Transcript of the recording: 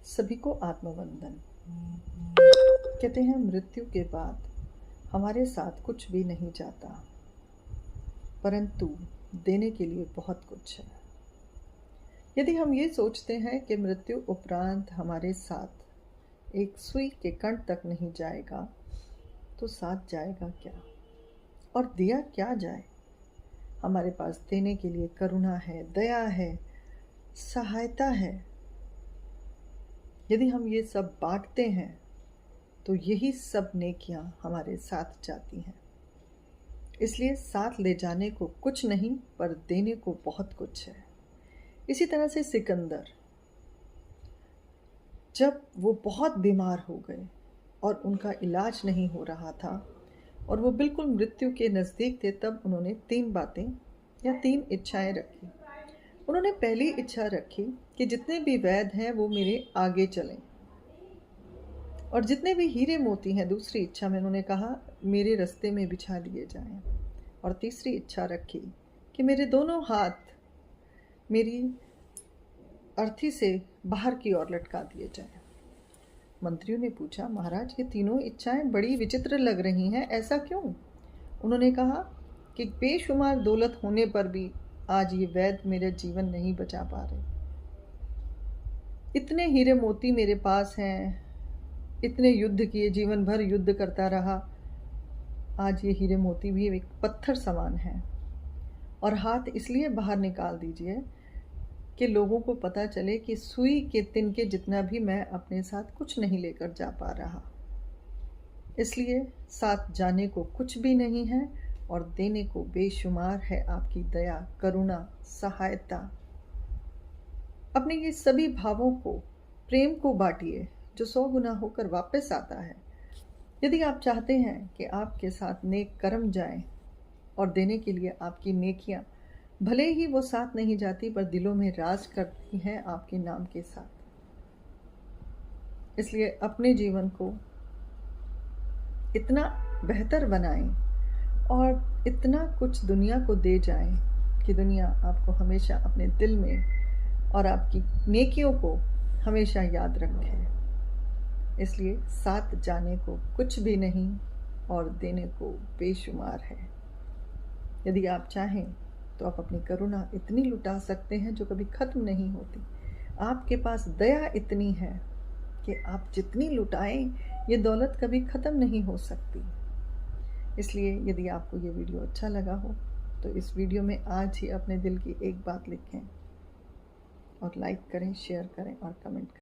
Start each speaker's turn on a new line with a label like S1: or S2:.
S1: सभी को आत्मवंदन। कहते हैं मृत्यु के बाद हमारे साथ कुछ भी नहीं जाता, परंतु देने के लिए बहुत कुछ है। यदि हम ये सोचते हैं कि मृत्यु उपरांत हमारे साथ एक सुई के कण तक नहीं जाएगा, तो साथ जाएगा क्या और दिया क्या जाए। हमारे पास देने के लिए करुणा है, दया है, सहायता है। यदि हम ये सब बांटते हैं तो यही सब नेकियां हमारे साथ जाती हैं। इसलिए साथ ले जाने को कुछ नहीं, पर देने को बहुत कुछ है। इसी तरह से सिकंदर, जब वो बहुत बीमार हो गए और उनका इलाज नहीं हो रहा था और वो बिल्कुल मृत्यु के नज़दीक थे, तब उन्होंने 3 बातें या 3 इच्छाएं रखी। उन्होंने पहली इच्छा रखी कि जितने भी वैद्य हैं वो मेरे आगे चलें, और जितने भी हीरे मोती हैं, दूसरी इच्छा में उन्होंने कहा, मेरे रास्ते में बिछा दिए जाएं। और तीसरी इच्छा रखी कि मेरे दोनों हाथ मेरी अर्थी से बाहर की ओर लटका दिए जाएं। मंत्रियों ने पूछा, महाराज ये तीनों इच्छाएं बड़ी विचित्र लग रही हैं, ऐसा क्यों? उन्होंने कहा कि बेशुमार दौलत होने पर भी आज ये वैद्य मेरा जीवन नहीं बचा पा रहे। इतने हीरे मोती मेरे पास हैं, इतने युद्ध किए, जीवन भर युद्ध करता रहा, आज ये हीरे मोती भी एक पत्थर समान हैं। और हाथ इसलिए बाहर निकाल दीजिए कि लोगों को पता चले कि सुई के तिनके जितना भी मैं अपने साथ कुछ नहीं लेकर जा पा रहा। इसलिए साथ जाने को कुछ भी नहीं है और देने को बेशुमार है आपकी दया, करुणा, सहायता। अपने ये सभी भावों को, प्रेम को बांटिए जो 100 गुना होकर वापस आता है। यदि आप चाहते हैं कि आपके साथ नेक कर्म जाएं और देने के लिए आपकी नेकियां भले ही वो साथ नहीं जाती, पर दिलों में राज करती हैं आपके नाम के साथ। इसलिए अपने जीवन को इतना बेहतर बनाएं और इतना कुछ दुनिया को दे जाएं कि दुनिया आपको हमेशा अपने दिल में और आपकी नेकियों को हमेशा याद रखे। इसलिए साथ जाने को कुछ भी नहीं और देने को बेशुमार है। यदि आप चाहें तो आप अपनी करुणा इतनी लुटा सकते हैं जो कभी ख़त्म नहीं होती। आपके पास दया इतनी है कि आप जितनी लुटाएं, ये दौलत कभी ख़त्म नहीं हो सकती। इसलिए यदि आपको ये वीडियो अच्छा लगा हो तो इस वीडियो में आज ही अपने दिल की एक बात लिखें और लाइक करें, शेयर करें और कमेंट करें।